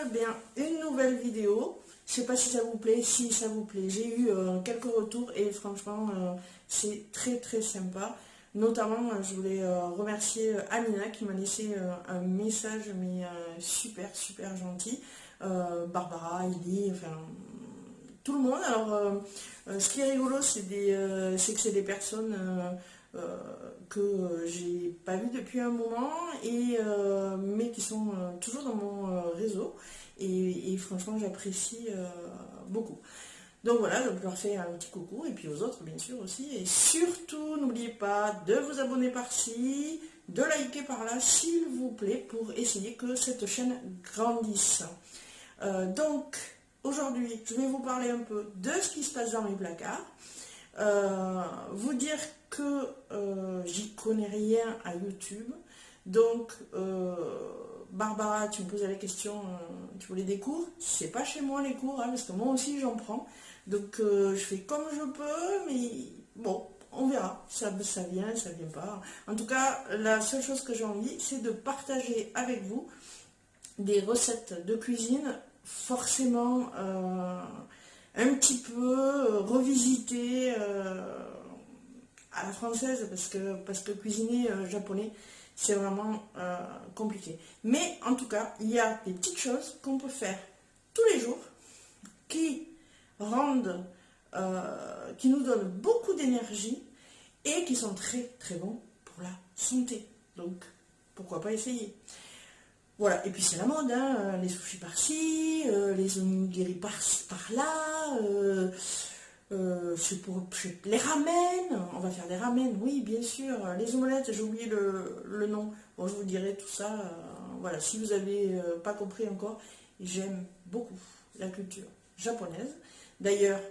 bien une nouvelle vidéo. Je sais pas si ça vous plaît, si ça vous plaît. J'ai eu quelques retours et franchement c'est très sympa. Notamment je voulais remercier Amina qui m'a laissé un message mais super gentil. Barbara, Ellie, enfin tout le monde. Alors ce qui est rigolo c'est que c'est des personnes que j'ai pas vu depuis un moment mais qui sont toujours dans mon réseau et franchement j'apprécie beaucoup. Donc voilà, donc je leur fais un petit coucou et puis aux autres bien sûr aussi. Et surtout n'oubliez pas de vous abonner par-ci, de liker par-là s'il vous plaît pour essayer que cette chaîne grandisse. Donc aujourd'hui je vais vous parler un peu de ce qui se passe dans mes placards. Vous dire que j'y connais rien à YouTube. Donc Barbara, tu me posais la question, tu voulais des cours? C'est pas chez moi les cours, hein, parce que moi aussi j'en prends. Donc je fais comme je peux, mais bon, on verra. Ça vient, ça vient pas. En tout cas, la seule chose que j'ai envie, c'est de partager avec vous des recettes de cuisine forcément un petit peu revisitées à la française parce que cuisiner japonais c'est vraiment compliqué. Mais en tout cas, il y a des petites choses qu'on peut faire tous les jours qui rendent, qui nous donnent beaucoup d'énergie et qui sont très bons pour la santé. Donc, pourquoi pas essayer. Voilà, et puis c'est la mode, hein, les sushis par-ci, les onigiri par-là, les ramen, on va faire des ramen, oui bien sûr, les omelettes, j'ai oublié le nom, bon je vous dirai tout ça, voilà, si vous n'avez pas compris encore, j'aime beaucoup la culture japonaise. D'ailleurs,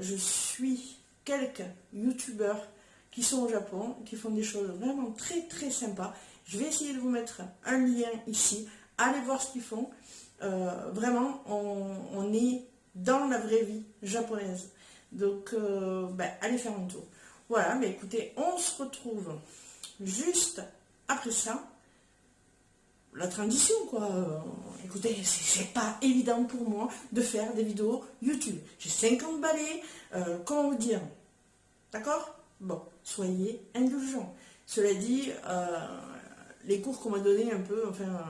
je suis quelques youtubeurs qui sont au Japon, qui font des choses vraiment très sympas. Je vais essayer de vous mettre un lien ici, allez voir ce qu'ils font, vraiment on est dans la vraie vie japonaise. Donc, allez faire un tour. Voilà, mais écoutez, on se retrouve juste après ça. La transition, quoi. Écoutez, c'est pas évident pour moi de faire des vidéos YouTube. J'ai 50 balais, comment vous dire? D'accord? Bon, soyez indulgents. Cela dit, les cours qu'on m'a donné un peu, enfin,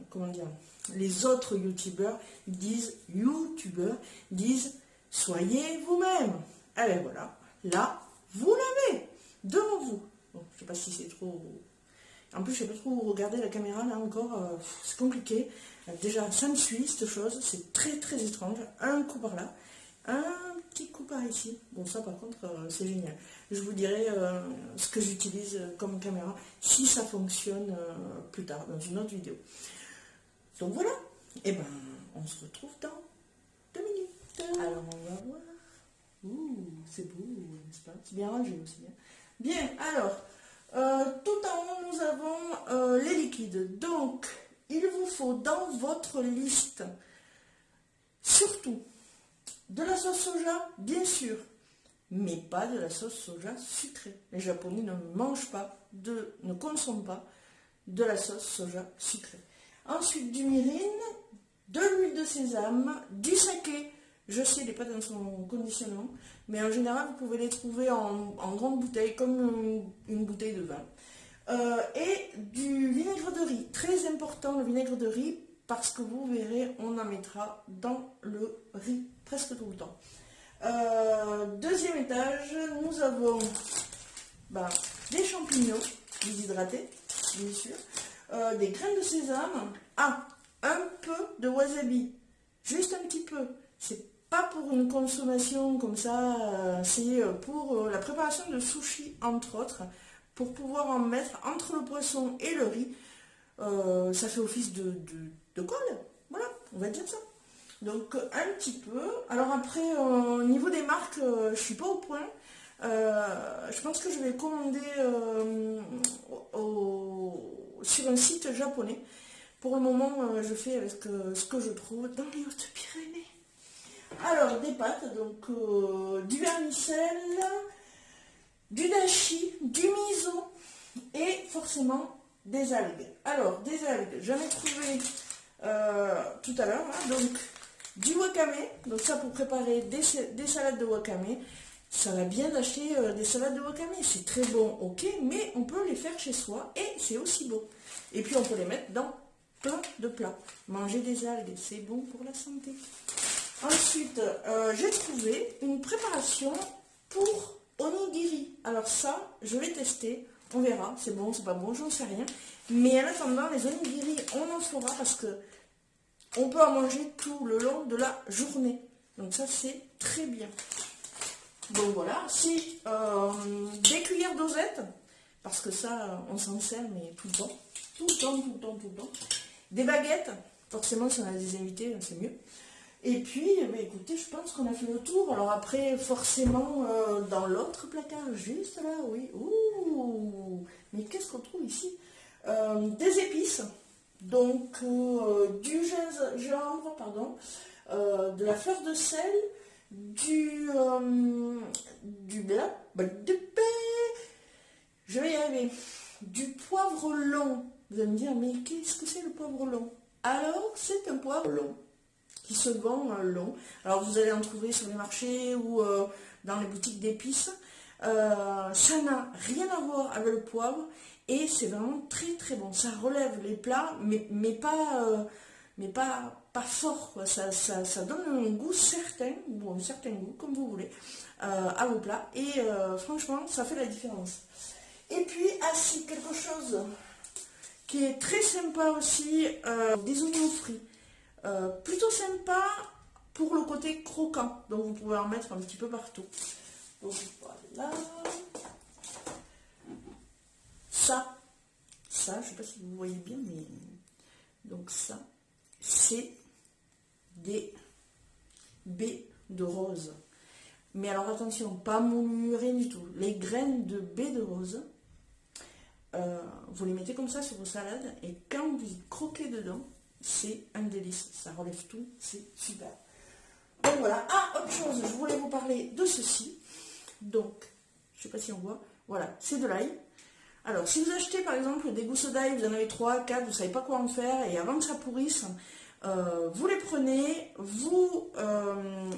comment dire, les autres youtubeurs disent soyez vous-même. Eh bien voilà, là, vous l'avez devant vous. Bon, je sais pas si c'est trop... En plus, je sais pas trop regarder la caméra, là encore, c'est compliqué. Déjà, ça me suit, cette chose, c'est très étrange. Un coup par là, un petit coup par ici. Bon, ça par contre, c'est génial. Je vous dirai ce que j'utilise comme caméra, si ça fonctionne plus tard, dans une autre vidéo. Donc voilà, et ben, on se retrouve dans 2 minutes. Alors on va voir. Ouh, c'est beau, n'est-ce pas? C'est bien rangé aussi. Hein. Bien, alors, tout en haut, nous avons les liquides. Donc, il vous faut dans votre liste, surtout, de la sauce soja, bien sûr, mais pas de la sauce soja sucrée. Les Japonais ne mangent pas, ne consomment pas de la sauce soja sucrée. Ensuite, du mirin, de l'huile de sésame, du saké. Je sais, il n'est pas dans son conditionnement, mais en général, vous pouvez les trouver en grande bouteille, comme une bouteille de vin. Et du vinaigre de riz, très important le vinaigre de riz, parce que vous verrez, on en mettra dans le riz presque tout le temps. Deuxième étage, nous avons des champignons déshydratés, bien sûr, des graines de sésame, un peu de wasabi, juste un petit peu. C'est pas pour une consommation comme ça, c'est pour la préparation de sushi entre autres, pour pouvoir en mettre entre le poisson et le riz. Ça fait office de colle, voilà, on va dire ça. Donc un petit peu. Alors après, au niveau des marques, je suis pas au point. Je pense que je vais commander sur un site japonais. Pour le moment, je fais avec ce que je trouve dans les Hautes-Pyrénées. Alors, des pâtes, donc du vermicelle, du dashi, du miso et forcément des algues. Alors, des algues, j'en ai trouvé tout à l'heure. Hein. Donc, du wakame. Donc ça, pour préparer des salades de wakame. Ça va bien d'acheter des salades de wakame. C'est très bon, ok, mais on peut les faire chez soi et c'est aussi bon. Et puis, on peut les mettre dans plein de plats. Manger des algues, c'est bon pour la santé. Ensuite, j'ai trouvé une préparation pour onigiri. Alors ça, je vais tester. On verra, c'est bon, c'est pas bon, j'en sais rien. Mais en attendant, les onigiri, on en fera parce que on peut en manger tout le long de la journée. Donc ça, c'est très bien. Donc voilà, si des cuillères dosettes, parce que ça, on s'en sert, mais tout le temps. Tout le temps, tout le temps, tout le temps. Des baguettes, forcément, si on a des invités, c'est mieux. Et puis, écoutez, je pense qu'on a fait le tour. Alors après, forcément, dans l'autre placard, juste là, oui. Ouh, mais qu'est-ce qu'on trouve ici? Des épices. Donc, du gingembre, pardon, de la fleur de sel, du blanc, je vais y arriver, du poivre long. Vous allez me dire, mais qu'est-ce que c'est le poivre long? Alors, c'est un poivre long qui se vend long. Alors vous allez en trouver sur les marchés ou dans les boutiques d'épices. Ça n'a rien à voir avec le poivre et c'est vraiment très très bon. Ça relève les plats, mais pas fort, quoi. Ça donne un goût certain, bon, un certain goût, comme vous voulez, à vos plats. Et franchement, ça fait la différence. Et puis, si quelque chose qui est très sympa aussi, des oignons frits. Plutôt sympa pour le côté croquant, donc vous pouvez en mettre un petit peu partout. Donc voilà, ça je ne sais pas si vous voyez bien, mais donc ça c'est des baies de rose, mais alors attention, pas moulues, rien du tout, les graines de baies de rose, vous les mettez comme ça sur vos salades et quand vous croquez dedans, c'est un délice, ça relève tout, c'est super. Donc voilà, autre chose, je voulais vous parler de ceci. Donc, je ne sais pas si on voit, voilà, c'est de l'ail. Alors, si vous achetez par exemple des gousses d'ail, vous en avez 3, 4, vous ne savez pas quoi en faire, et avant que ça pourrisse, vous les prenez, vous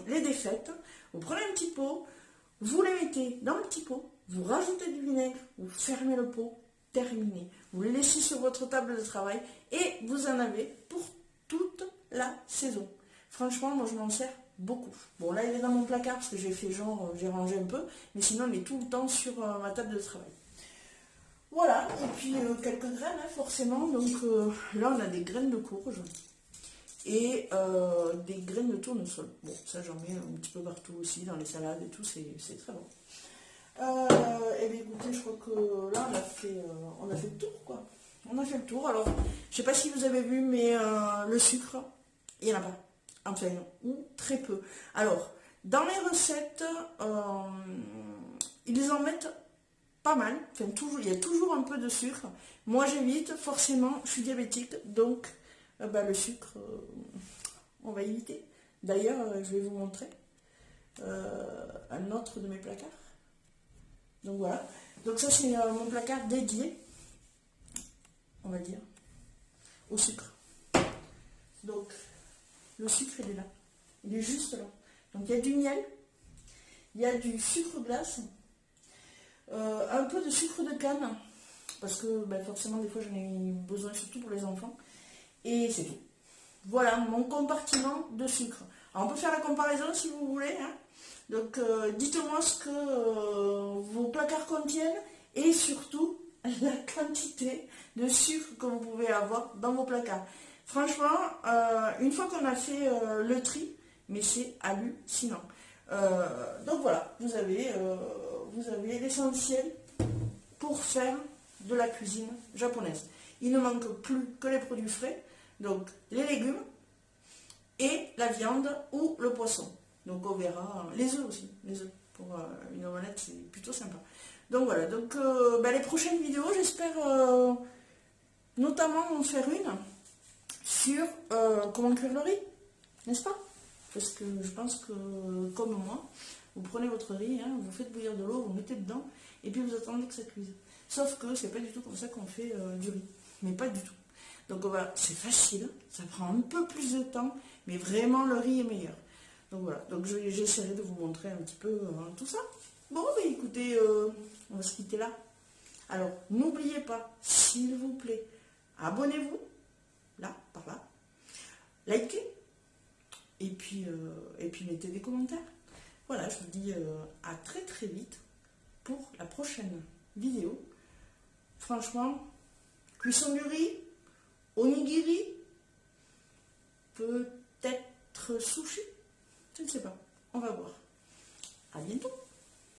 les défaites, vous prenez un petit pot, vous les mettez dans le petit pot, vous rajoutez du vinaigre, vous fermez le pot, terminé. Vous les laissez sur votre table de travail et vous en avez pour toute la saison. Franchement, moi je m'en sers beaucoup. Bon, là il est dans mon placard parce que j'ai fait genre, j'ai rangé un peu, mais sinon il est tout le temps sur ma table de travail. Voilà, et puis quelques graines, hein, forcément. Donc là on a des graines de courge et des graines de tournesol. Bon, ça j'en mets un petit peu partout aussi, dans les salades et tout, c'est très bon. Et bien écoutez, je crois que là on a fait le tour, quoi. On a fait le tour. Alors, je sais pas si vous avez vu, mais le sucre, il n'y en a pas. Enfin, ou très peu. Alors, dans les recettes, ils en mettent pas mal. Enfin, toujours, il y a toujours un peu de sucre. Moi, j'évite, forcément, je suis diabétique, donc le sucre, on va éviter. D'ailleurs, je vais vous montrer un autre de mes placards. Donc voilà, donc ça c'est mon placard dédié, on va dire, au sucre. Donc le sucre il est là, il est juste là. Donc il y a du miel, il y a du sucre glace, un peu de sucre de canne, parce que forcément des fois j'en ai besoin surtout pour les enfants, et c'est tout. Voilà mon compartiment de sucre. Alors on peut faire la comparaison si vous voulez, hein. Donc dites-moi ce que vos placards contiennent et surtout la quantité de sucre que vous pouvez avoir dans vos placards. Franchement, une fois qu'on a fait le tri, mais c'est hallucinant. Donc voilà, vous avez l'essentiel pour faire de la cuisine japonaise. Il ne manque plus que les produits frais, donc les légumes et la viande ou le poisson. Donc on verra, les œufs aussi, les œufs pour une omelette c'est plutôt sympa. Donc voilà, donc les prochaines vidéos j'espère notamment en faire une sur comment cuire le riz, n'est-ce pas? Parce que je pense que comme moi, vous prenez votre riz, hein, vous faites bouillir de l'eau, vous mettez dedans et puis vous attendez que ça cuise. Sauf que c'est pas du tout comme ça qu'on fait du riz, mais pas du tout. Donc Donc voilà, c'est facile, ça prend un peu plus de temps, mais vraiment le riz est meilleur. Donc voilà, donc j'essaierai de vous montrer un petit peu tout ça. Bon, bah écoutez, on va se quitter là. Alors, n'oubliez pas, s'il vous plaît, abonnez-vous, là, par là, likez, et puis mettez des commentaires. Voilà, je vous dis à très très vite pour la prochaine vidéo. Franchement, cuisson du riz, onigiri, peut-être sushi, je ne sais pas, on va voir. À bientôt.